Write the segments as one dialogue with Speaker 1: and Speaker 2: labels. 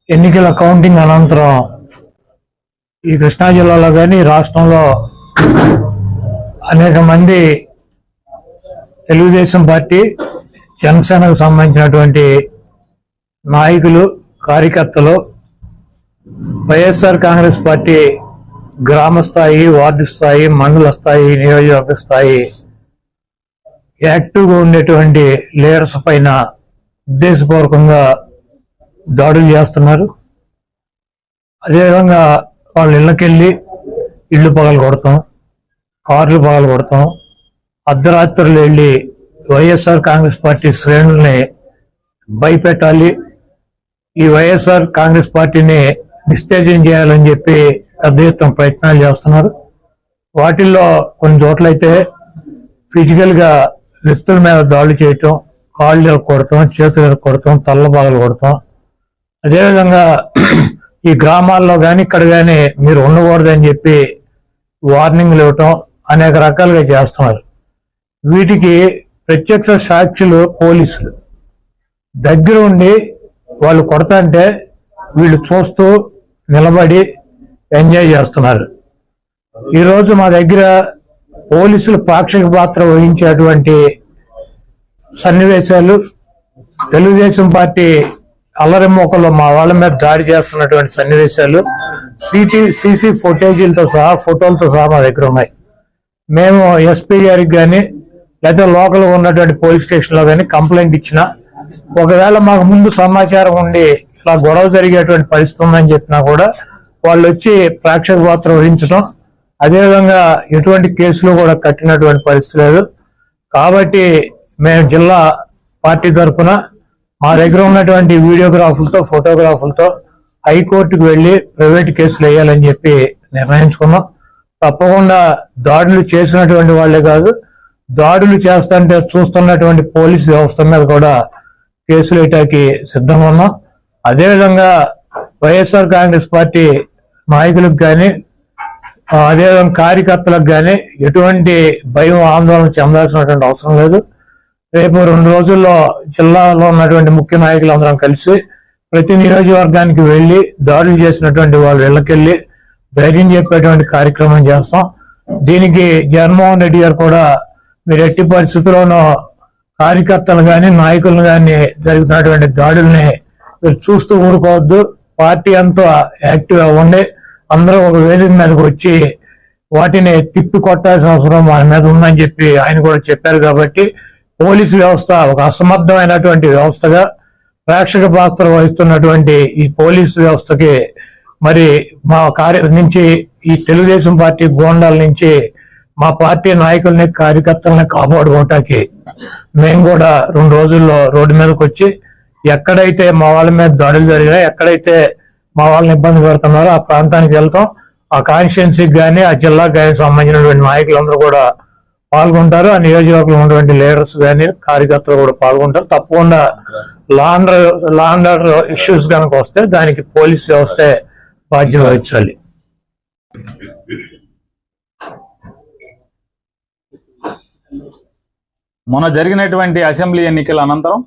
Speaker 1: ఎన్నికల కౌంటింగ్ అనంతరం ఈ కృష్ణా జిల్లాలో కానీ రాష్ట్రంలో అనేక మంది తెలుగుదేశం పార్టీ జనసేనకు సంబంధించినటువంటి నాయకులు కార్యకర్తలు వైఎస్ఆర్ కాంగ్రెస్ పార్టీ గ్రామ స్థాయి, వార్డు స్థాయి, మండల స్థాయి, నియోజకవర్గ స్థాయి యాక్టివ్గా ఉండేటువంటి లీడర్స్ పైన ఉద్దేశపూర్వకంగా దాడులు చేస్తున్నారు. అదేవిధంగా వాళ్ళ ఇళ్ళకెళ్ళి ఇళ్ళు పగలు కొడతాం, కార్లు పగలు కొడతాం, అర్ధరాత్రులు వెళ్ళి వైఎస్ఆర్ కాంగ్రెస్ పార్టీ శ్రేణుల్ని భయపెట్టాలి, ఈ వైఎస్ఆర్ కాంగ్రెస్ పార్టీని డిస్టేజం చేయాలని చెప్పి పెద్ద ఎత్తున ప్రయత్నాలు చేస్తున్నారు. వాటిల్లో కొన్ని చోట్లయితే ఫిజికల్గా వ్యక్తుల మీద దాడులు చేయటం, కాళ్ళు కొడతాం, చేతులు కొడతాం, తల్ల బాగలు కొడతాం. అదేవిధంగా ఈ గ్రామాల్లో కానీ ఇక్కడ కానీ మీరు ఉండకూడదని చెప్పి వార్నింగ్లు ఇవ్వటం అనేక రకాలుగా చేస్తున్నారు. వీటికి ప్రత్యక్ష సాక్షులు పోలీసులు దగ్గర ఉండి వాళ్ళు కొడతాంటే వీళ్ళు చూస్తూ నిలబడి ఎంజాయ్ చేస్తున్నారు. ఈరోజు మా దగ్గర పోలీసులు పాక్షిక పాత్ర వహించేటువంటి సన్నివేశాలు, తెలుగుదేశం పార్టీ అల్లరి మోకల్లో మా వాళ్ళ మీద దాడి చేస్తున్నటువంటి సన్నివేశాలు సీసీ ఫుటేజీలతో సహా, ఫోటోలతో సహా మా దగ్గర ఉన్నాయి. మేము ఎస్పీ గారికి కానీ లేదా లోకల్గా ఉన్నటువంటి పోలీస్ స్టేషన్లో కానీ కంప్లైంట్ ఇచ్చినా, ఒకవేళ మాకు ముందు సమాచారం ఉండి ఇలా గొడవ జరిగేటువంటి పరిస్థితి ఉందని చెప్పినా కూడా వాళ్ళు వచ్చి ప్రేక్షక పాత్ర వహించడం, అదేవిధంగా ఎటువంటి కేసులు కూడా కట్టినటువంటి పరిస్థితి లేదు. కాబట్టి మేము జిల్లా పార్టీ తరఫున మా దగ్గర ఉన్నటువంటి వీడియోగ్రాఫులతో, ఫోటోగ్రాఫులతో హైకోర్టుకు వెళ్ళి ప్రైవేట్ కేసులు వేయాలని చెప్పి నిర్ణయించుకున్నాం. తప్పకుండా దాడులు చేసినటువంటి వాళ్లే కాదు, దాడులు చేస్తుంటే చూస్తున్నటువంటి పోలీసు వ్యవస్థ మీద కూడా కేసులు వేయటానికి సిద్ధంగా ఉన్నాం. అదేవిధంగా వైఎస్ఆర్ కాంగ్రెస్ పార్టీ నాయకులకు కానీ, అదేవిధంగా కార్యకర్తలకు కానీ ఎటువంటి భయం, ఆందోళన చెందాల్సినటువంటి అవసరం లేదు. రేపు 2 రోజుల్లో జిల్లాలో ఉన్నటువంటి ముఖ్య నాయకులందరం కలిసి ప్రతి నియోజకవర్గానికి వెళ్ళి దాడులు చేసినటువంటి వాళ్ళ ఇళ్ళకెళ్ళి ధైర్యం చెప్పేటువంటి కార్యక్రమం చేస్తాం. దీనికి జగన్మోహన్ రెడ్డి గారు కూడా మీరు ఎట్టి పరిస్థితుల్లోనూ కార్యకర్తలు కానీ, నాయకులను కానీ జరుగుతున్నటువంటి దాడుల్ని మీరు చూస్తూ ఊరుకోవద్దు, పార్టీ అంతా యాక్టివ్ అవ్వండి, అందరూ ఒక వేదిక మీదకి వచ్చి వాటిని తిప్పి కొట్టాల్సిన అవసరం మన మీద ఉందని చెప్పి ఆయన కూడా చెప్పారు. కాబట్టి పోలీసు వ్యవస్థ ఒక అసమర్థమైనటువంటి వ్యవస్థగా ప్రేక్షక పాత్ర వహిస్తున్నటువంటి ఈ పోలీసు వ్యవస్థకి మరి మా నుంచి ఈ తెలుగుదేశం పార్టీ గోండాల నుంచి మా పార్టీ నాయకుల్ని, కార్యకర్తల్ని కాపాడుకోవటానికి మేము కూడా 2 రోజుల్లో రోడ్డు మీదకి వచ్చి ఎక్కడైతే మా వాళ్ళ మీద దాడులు జరిగినా, ఎక్కడైతే మా వాళ్ళని ఇబ్బంది పెడుతున్నారో ఆ ప్రాంతానికి వెళ్తాం. ఆ కాన్స్టిట్యున్సీకి కానీ, ఆ జిల్లాకు కానీ సంబంధించినటువంటి నాయకులందరూ కూడా పాల్గొంటారు. ఆ నియోజకవర్గంలో ఉన్నటువంటి లీడర్స్ కానీ, కార్యకర్తలు కూడా పాల్గొంటారు. తప్పకుండా లా అండ్ ఆర్డర్ ఇష్యూస్ కనుక వస్తే దానికి పోలీస్ వ్యవస్థే బాధ్యత వహించాలి.
Speaker 2: మొన్న జరిగినటువంటి అసెంబ్లీ ఎన్నికల అనంతరం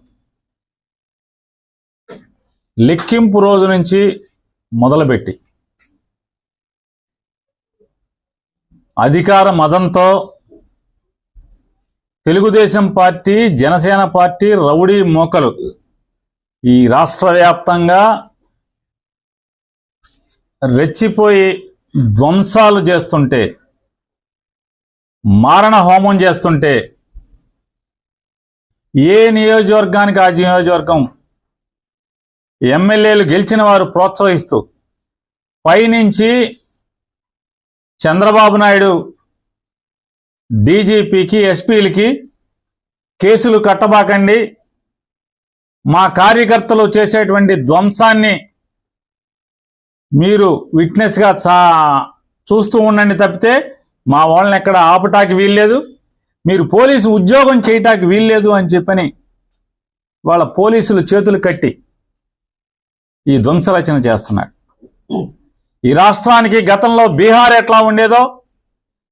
Speaker 2: లెక్కింపు రోజు నుంచి మొదలుపెట్టి అధికార మదంతో Telugu Desam party, Janasena party rowdy మోకలు ఈ రాష్ట్ర వ్యాప్తంగా రెచ్చిపోయి ధ్వంసాలు చేస్తుంటే, మారణ హోమం చేస్తుంటే ఏ నియోజకవర్గానికి ఆ నియోజకవర్గం ఎమ్మెల్యేలు గెలిచిన వారు ప్రోత్సహిస్తూ పైనుంచి చంద్రబాబు నాయుడు డీజీపీకి, ఎస్పీలకి కేసులు కట్టబాకండి, మా కార్యకర్తలు చేసేటువంటి ధ్వంసాన్ని మీరు విట్నెస్గా చూస్తూ ఉండండి తప్పితే మా వాళ్ళని ఎక్కడ ఆపటానికి వీల్లేదు, మీరు పోలీసు ఉద్యోగం చేయటానికి వీల్లేదు అని చెప్పని వాళ్ళ పోలీసులు చేతులు కట్టి ఈ ధ్వంసరచన చేస్తున్నాడు. ఈ రాష్ట్రానికి గతంలో బీహార్ ఎట్లా ఉండేదో,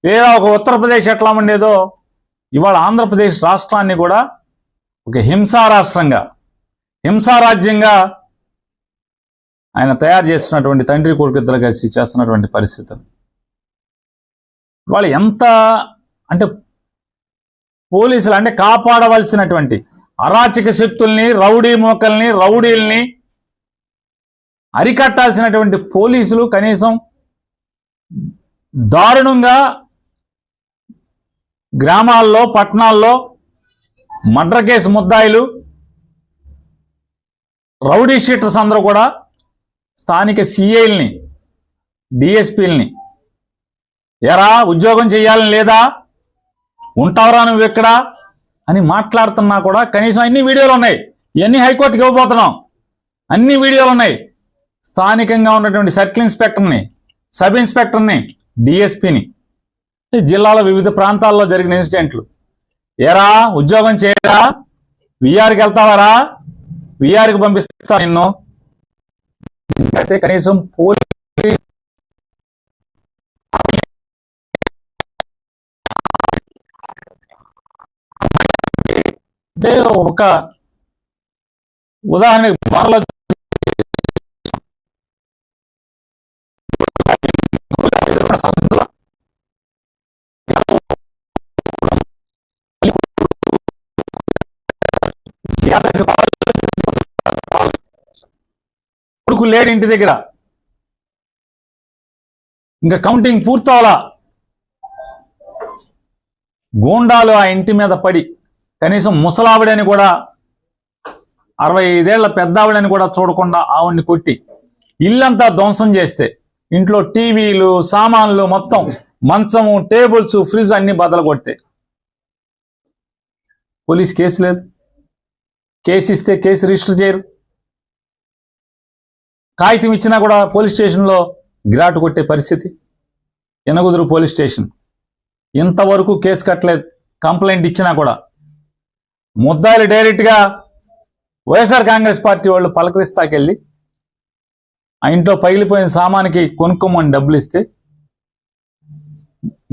Speaker 2: లేదా ఒక ఉత్తరప్రదేశ్ ఎట్లా ఉండేదో, ఇవాళ ఆంధ్రప్రదేశ్ రాష్ట్రాన్ని కూడా ఒక హింసా రాష్ట్రంగా, హింసారాజ్యంగా ఆయన తయారు చేస్తున్నటువంటి తండ్రి కొడుకు ఇద్దరు కలిసి చేస్తున్నటువంటి పరిస్థితులు. వాళ్ళు ఎంత అంటే పోలీసులు అంటే కాపాడవలసినటువంటి అరాచక శక్తుల్ని, రౌడీ మోకల్ని, రౌడీల్ని అరికట్టాల్సినటువంటి పోలీసులు కనీసం దారుణంగా గ్రామాల్లో, పట్టణాల్లో మర్డర్ కేసు ముద్దాయిలు, రౌడీ షీటర్స్ అందరూ కూడా స్థానిక సిఐల్ని, డిఎస్పీలని ఎరా ఉద్యోగం చేయాలని లేదా, ఉంటావురా నువ్వు ఎక్కడా అని మాట్లాడుతున్నా కూడా కనీసం అన్ని వీడియోలు ఉన్నాయి. ఇవన్నీ హైకోర్టుకి ఇవ్వబోతున్నాం. అన్ని వీడియోలు ఉన్నాయి. స్థానికంగా ఉన్నటువంటి సర్కిల్ ఇన్స్పెక్టర్ని, సబ్ ఇన్స్పెక్టర్ని, డిఎస్పీని, జిల్లాలో వివిధ ప్రాంతాల్లో జరిగిన ఇన్సిడెంట్లు. ఎరా ఉద్యోగం చేయరా, విఆర్కి వెళ్తావారా, విఆర్కి పంపిస్తా నిన్ను. అయితే కనీసం పోలీస్ అంటే ఒక ఉదాహరణకి బార్లో కొడుకు లేడు ఇంటి దగ్గర, ఇంకా కౌంటింగ్ పూర్తవలా, గూండాలు ఆ ఇంటి మీద పడి కనీసం ముసలావిడని కూడా, 65 ఏళ్ల పెద్దావిడని కూడా చూడకుండా ఆవిడ్ని కొట్టి ఇల్లంతా ధ్వంసం చేస్తే, ఇంట్లో టీవీలు, సామాన్లు మొత్తం, మంచము, టేబుల్స్, ఫ్రిడ్జ్ అన్ని బద్దలు కొడితే పోలీస్ కేసు లేదు. కేసు ఇస్తే కేసు రిజిస్టర్ చేయరు. కాగితం ఇచ్చినా కూడా పోలీస్ స్టేషన్లో గిరాటు కొట్టే పరిస్థితి. ఎనగుదురు పోలీస్ స్టేషన్ ఇంతవరకు కేసు కట్టలేదు. కంప్లైంట్ ఇచ్చినా కూడా ముద్దాయిలు డైరెక్ట్గా వైఎస్ఆర్ కాంగ్రెస్ పార్టీ వాళ్ళు పలకరిస్తాకెళ్ళి ఆ ఇంట్లో పగిలిపోయిన సామానికి కొనుక్కోమని డబ్బులు ఇస్తే,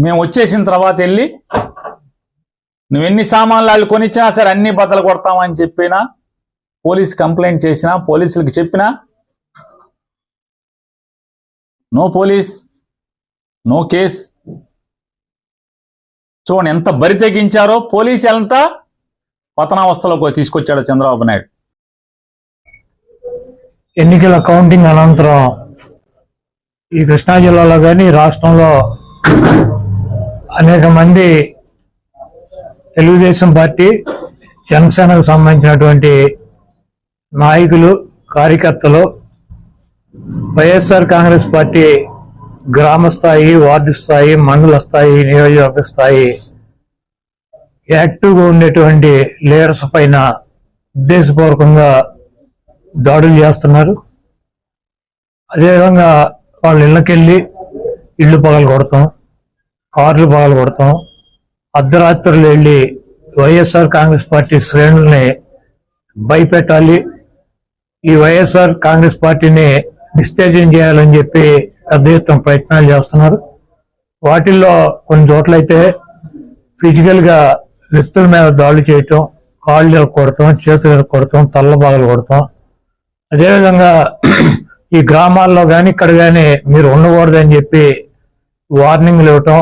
Speaker 2: మేము వచ్చేసిన తర్వాత వెళ్ళి నువ్వు ఎన్ని సామాన్లు వాళ్ళు కొనిచ్చినా సరే అన్ని బద్దలు కొడతామని చెప్పినా, పోలీస్ కంప్లైంట్ చేసినా, పోలీసులకు చెప్పినా నో పోలీస్, నో కేస్. చూడండి ఎంత బరి తెగించారో. పోలీసు ఎంత పతనావస్థలోకి తీసుకొచ్చాడో చంద్రబాబు నాయుడు.
Speaker 1: ఎన్నికల కౌంటింగ్ అనంతరం ఈ కృష్ణా జిల్లాలో కానీ రాష్ట్రంలో అనేక మంది తెలుగుదేశం పార్టీ, జనసేనకు సంబంధించినటువంటి నాయకులు, కార్యకర్తలు వైఎస్ఆర్ కాంగ్రెస్ పార్టీ గ్రామ స్థాయి, వార్డు స్థాయి, మండల స్థాయి, నియోజకవర్గ స్థాయి యాక్టివ్గా ఉండేటువంటి లీడర్స్ పైన ఉద్దేశపూర్వకంగా దాడులు చేస్తున్నారు. అదేవిధంగా వాళ్ళ ఇళ్ళకెళ్ళి ఇళ్ళు పగలు కొడతాం, కార్లు పగలు కొడతాం, అర్ధరాత్రులు వెళ్ళి వైఎస్ఆర్ కాంగ్రెస్ పార్టీ శ్రేణుల్ని భయపెట్టాలి, ఈ వైఎస్ఆర్ కాంగ్రెస్ పార్టీని డిస్టేజన్ చేయాలని చెప్పి పెద్ద ఎత్తున ప్రయత్నాలు చేస్తున్నారు. వాటిల్లో కొన్ని చోట్లయితే ఫిజికల్ గా వ్యక్తుల మీద దాడులు చేయటం, కాళ్ళు కొడతాం, చేతులు కొడతాం, తల్ల బాగలు కొడతాం. అదేవిధంగా ఈ గ్రామాల్లో కానీ ఇక్కడ కానీ మీరు ఉండకూడదని చెప్పి వార్నింగ్లు ఇవ్వటం,